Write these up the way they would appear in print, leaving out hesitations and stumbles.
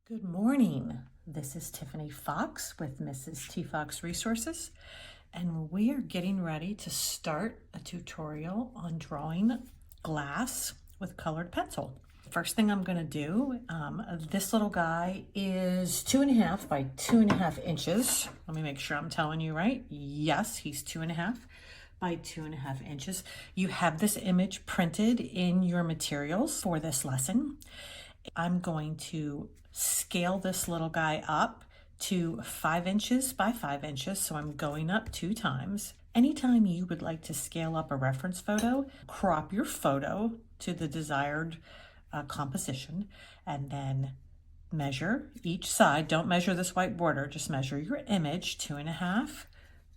Good morning. This is Tiffany Fox with Mrs. T Fox Resources, and we are getting ready to start a tutorial on drawing glass with colored pencil. First thing I'm going to do, this little guy is 2.5 by 2.5 inches. Let me make sure I'm telling you right. Yes, he's 2.5 by 2.5 inches. You have this image printed in your materials for this lesson. I'm going to scale this little guy up to 5 inches by 5 inches. So I'm going up 2 times. Anytime you would like to scale up a reference photo, crop your photo to the desired composition, and then measure each side. Don't measure this white border, just measure your image 2.5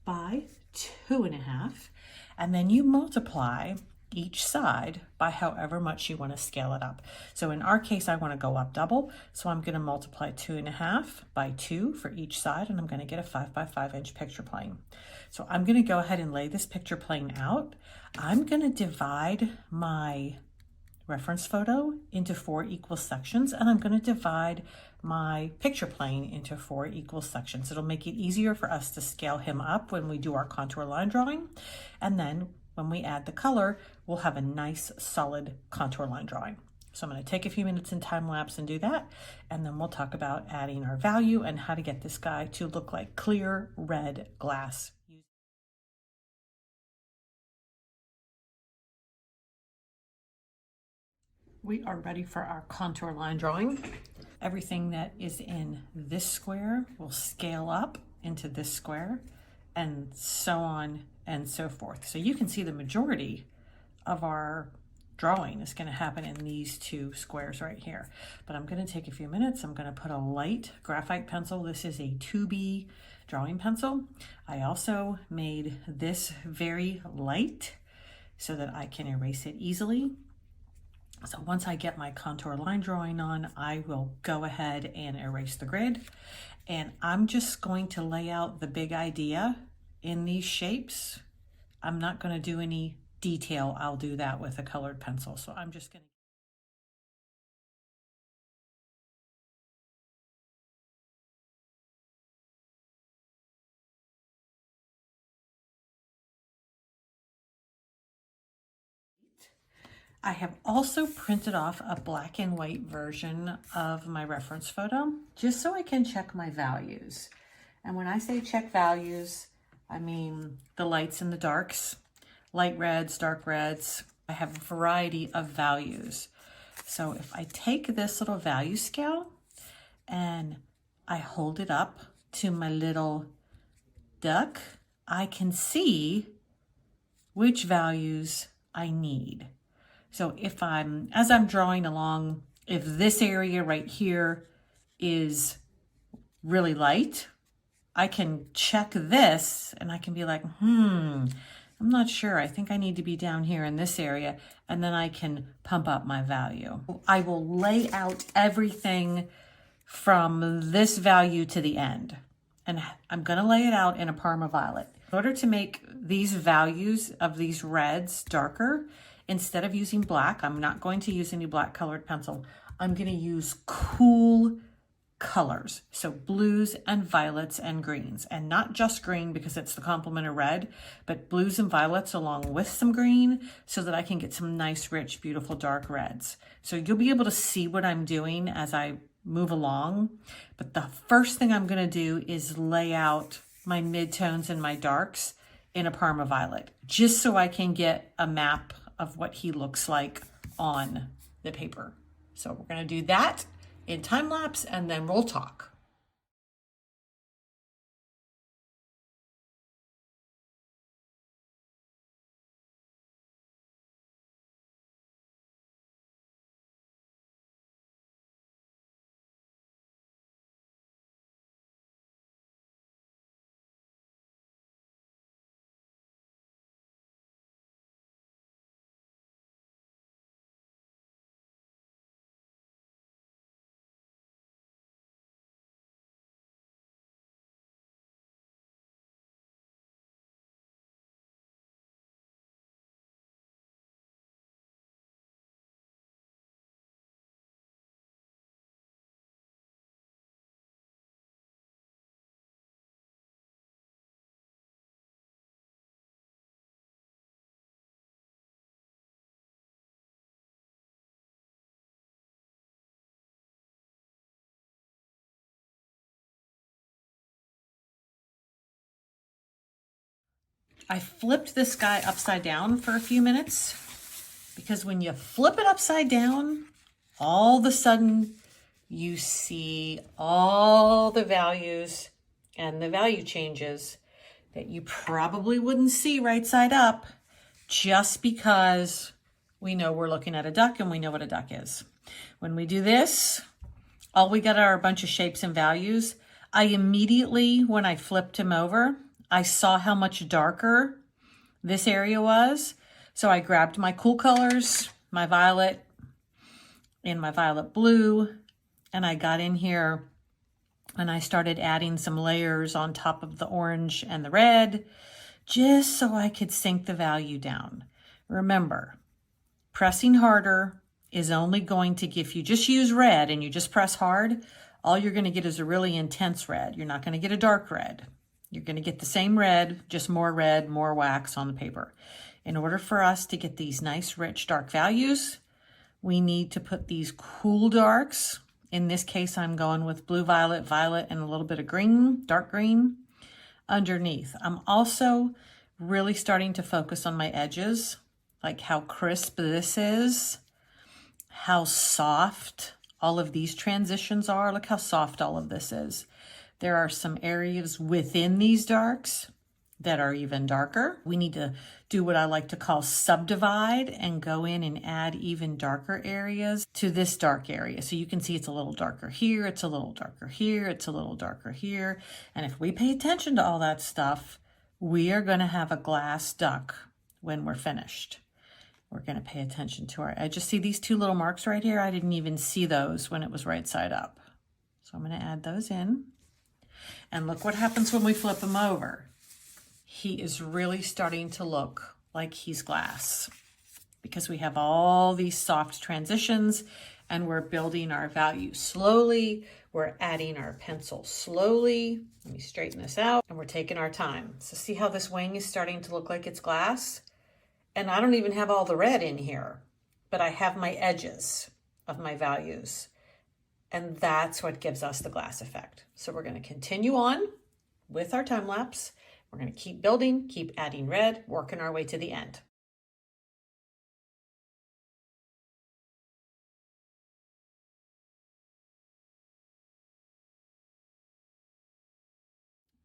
by 2.5, and then you multiply each side by however much you want to scale it up. So in our case, I want to go up double. So I'm going to multiply 2.5 by 2 for each side, and I'm going to get a 5 by 5 inch picture plane. So I'm going to go ahead and lay this picture plane out. I'm going to divide my reference photo into 4 equal sections, and I'm going to divide my picture plane into 4 equal sections. It'll make it easier for us to scale him up when we do our contour line drawing, and then when we add the color, we'll have a nice solid contour line drawing. So I'm going to take a few minutes in time lapse and do that, and then we'll talk about adding our value and how to get this guy to look like clear red glass. We are ready for our contour line drawing. Everything that is in this square will scale up into this square, and so on and so forth. So you can see the majority of our drawing is going to happen in these 2 squares right here. But I'm going to take a few minutes. I'm going to put a light graphite pencil. This is a 2B drawing pencil. I also made this very light so that I can erase it easily. So once I get my contour line drawing on, I will go ahead and erase the grid. And I'm just going to lay out the big idea in these shapes. I'm not going to do any detail. I'll do that with a colored pencil. So I'm just going to I have also printed off a black and white version of my reference photo, just so I can check my values. And when I say check values, I mean the lights and the darks, light reds, dark reds. I have a variety of values. So if I take this little value scale and I hold it up to my little duck, I can see which values I need. So if as I'm drawing along, if this area right here is really light, I can check this and I can be like, I'm not sure. I think I need to be down here in this area. And then I can pump up my value. I will lay out everything from this value to the end. And I'm going to lay it out in a Parma Violet. In order to make these values of these reds darker, instead of using black, I'm not going to use any black colored pencil. I'm going to use cool colors. So blues and violets and greens, and not just green because it's the complement of red, but blues and violets along with some green so that I can get some nice, rich, beautiful dark reds. So you'll be able to see what I'm doing as I move along. But the first thing I'm going to do is lay out my midtones and my darks in a Parma Violet, just so I can get a map of what he looks like on the paper. So we're going to do that in time lapse, and then we'll talk. I flipped this guy upside down for a few minutes because when you flip it upside down, all of a sudden you see all the values and the value changes that you probably wouldn't see right side up just because we know we're looking at a duck and we know what a duck is. When we do this, all we got are a bunch of shapes and values. I immediately, when I flipped him over, I saw how much darker this area was. So I grabbed my cool colors, my violet and my violet blue, and I got in here and I started adding some layers on top of the orange and the red, just so I could sink the value down. Remember, pressing harder is only going to give you, just use red and you just press hard, all you're going to get is a really intense red. You're not going to get a dark red. You're going to get the same red, just more red, more wax on the paper. In order for us to get these nice, rich, dark values, we need to put these cool darks. In this case, I'm going with blue, violet, violet, and a little bit of green, dark green, underneath. I'm also really starting to focus on my edges, like how crisp this is, how soft all of these transitions are. Look how soft all of this is. There are some areas within these darks that are even darker. We need to do what I like to call subdivide and go in and add even darker areas to this dark area. So you can see it's a little darker here, it's a little darker here, it's a little darker here. And if we pay attention to all that stuff, we are going to have a glass duck when we're finished. We're going to pay attention to our edges. See these two little marks right here? I didn't even see those when it was right side up. So I'm going to add those in. And look what happens when we flip him over. He is really starting to look like he's glass because we have all these soft transitions and we're building our value slowly. We're adding our pencil slowly. Let me straighten this out and we're taking our time. So see how this wing is starting to look like it's glass? And I don't even have all the red in here, but I have my edges of my values. And that's what gives us the glass effect. So we're going to continue on with our time lapse. We're going to keep building, keep adding red, working our way to the end.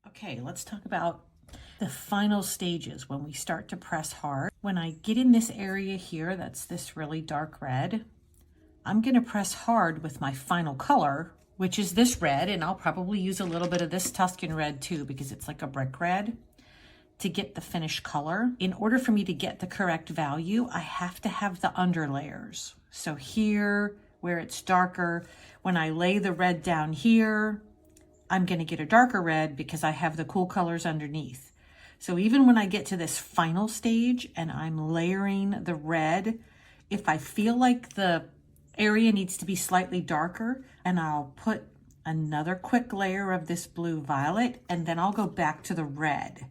Okay, let's talk about the final stages when we start to press hard. When I get in this area here, that's this really dark red, I'm going to press hard with my final color, which is this red, and I'll probably use a little bit of this Tuscan red too because it's like a brick red, to get the finished color. In order for me to get the correct value, I have to have the underlayers. So here, where it's darker, when I lay the red down here, I'm going to get a darker red because I have the cool colors underneath. So even when I get to this final stage and I'm layering the red, if I feel like the area needs to be slightly darker, and I'll put another quick layer of this blue violet, and then I'll go back to the red.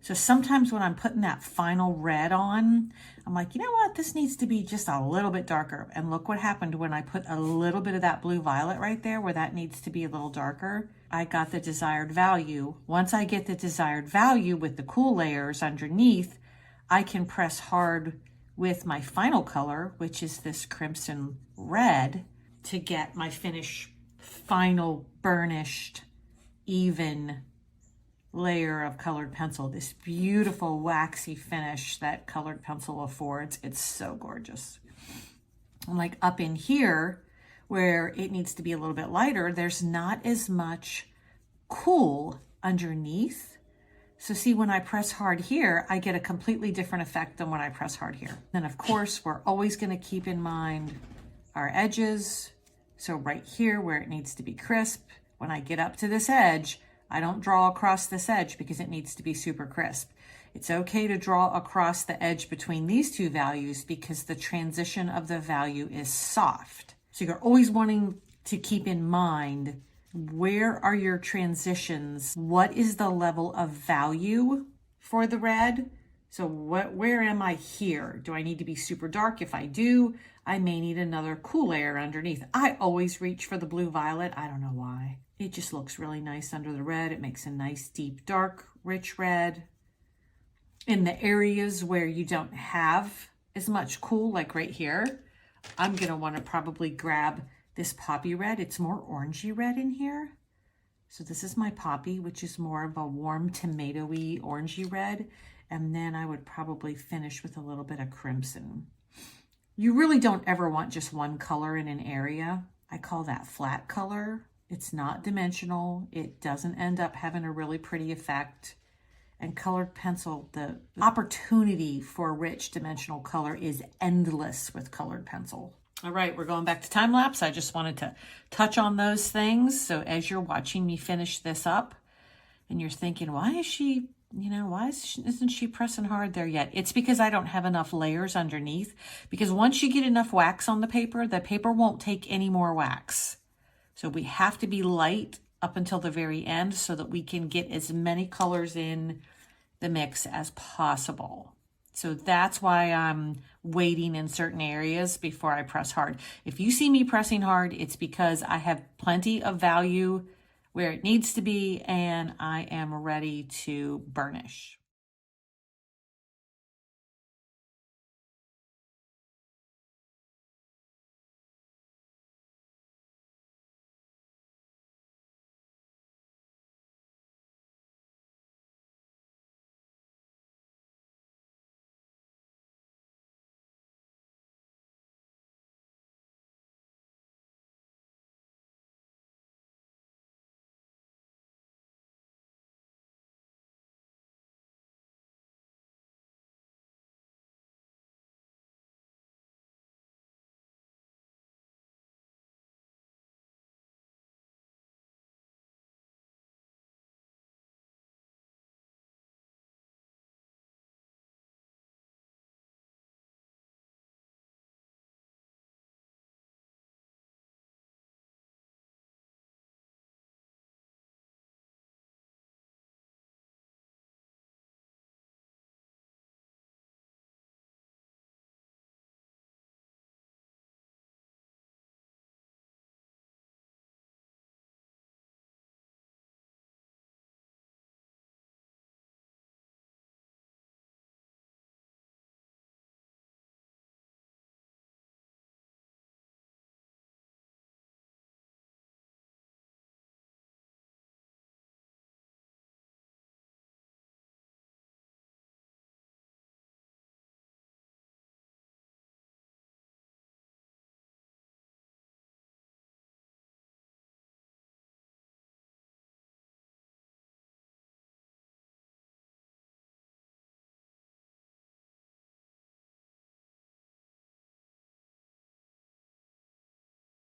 So sometimes when I'm putting that final red on, I'm like, you know what, this needs to be just a little bit darker. And look what happened when I put a little bit of that blue violet right there where that needs to be a little darker. I got the desired value. Once I get the desired value with the cool layers underneath, I can press hard with my final color, which is this crimson red, to get my finished, final burnished, even layer of colored pencil, this beautiful waxy finish that colored pencil affords. It's so gorgeous. And like up in here where it needs to be a little bit lighter, there's not as much cool underneath. So see, when I press hard here, I get a completely different effect than when I press hard here. Then of course, we're always going to keep in mind our edges. So right here where it needs to be crisp, when I get up to this edge, I don't draw across this edge because it needs to be super crisp. It's okay to draw across the edge between these two values because the transition of the value is soft. So you're always wanting to keep in mind, where are your transitions? What is the level of value for the red? So where am I here? Do I need to be super dark? If I do, I may need another cool layer underneath. I always reach for the blue violet. I don't know why. It just looks really nice under the red. It makes a nice, deep, dark, rich red. In the areas where you don't have as much cool, like right here, I'm gonna wanna probably grab this poppy red. It's more orangey red in here. So this is my poppy, which is more of a warm tomatoey orangey red. And then I would probably finish with a little bit of crimson. You really don't ever want just one color in an area. I call that flat color. It's not dimensional. It doesn't end up having a really pretty effect. And colored pencil, the opportunity for rich dimensional color is endless with colored pencil. All right, we're going back to time lapse. I just wanted to touch on those things. So as you're watching me finish this up and you're thinking, why is she, isn't she pressing hard there yet? It's because I don't have enough layers underneath, because once you get enough wax on the paper won't take any more wax. So we have to be light up until the very end so that we can get as many colors in the mix as possible. So that's why I'm waiting in certain areas before I press hard. If you see me pressing hard, it's because I have plenty of value where it needs to be and I am ready to burnish.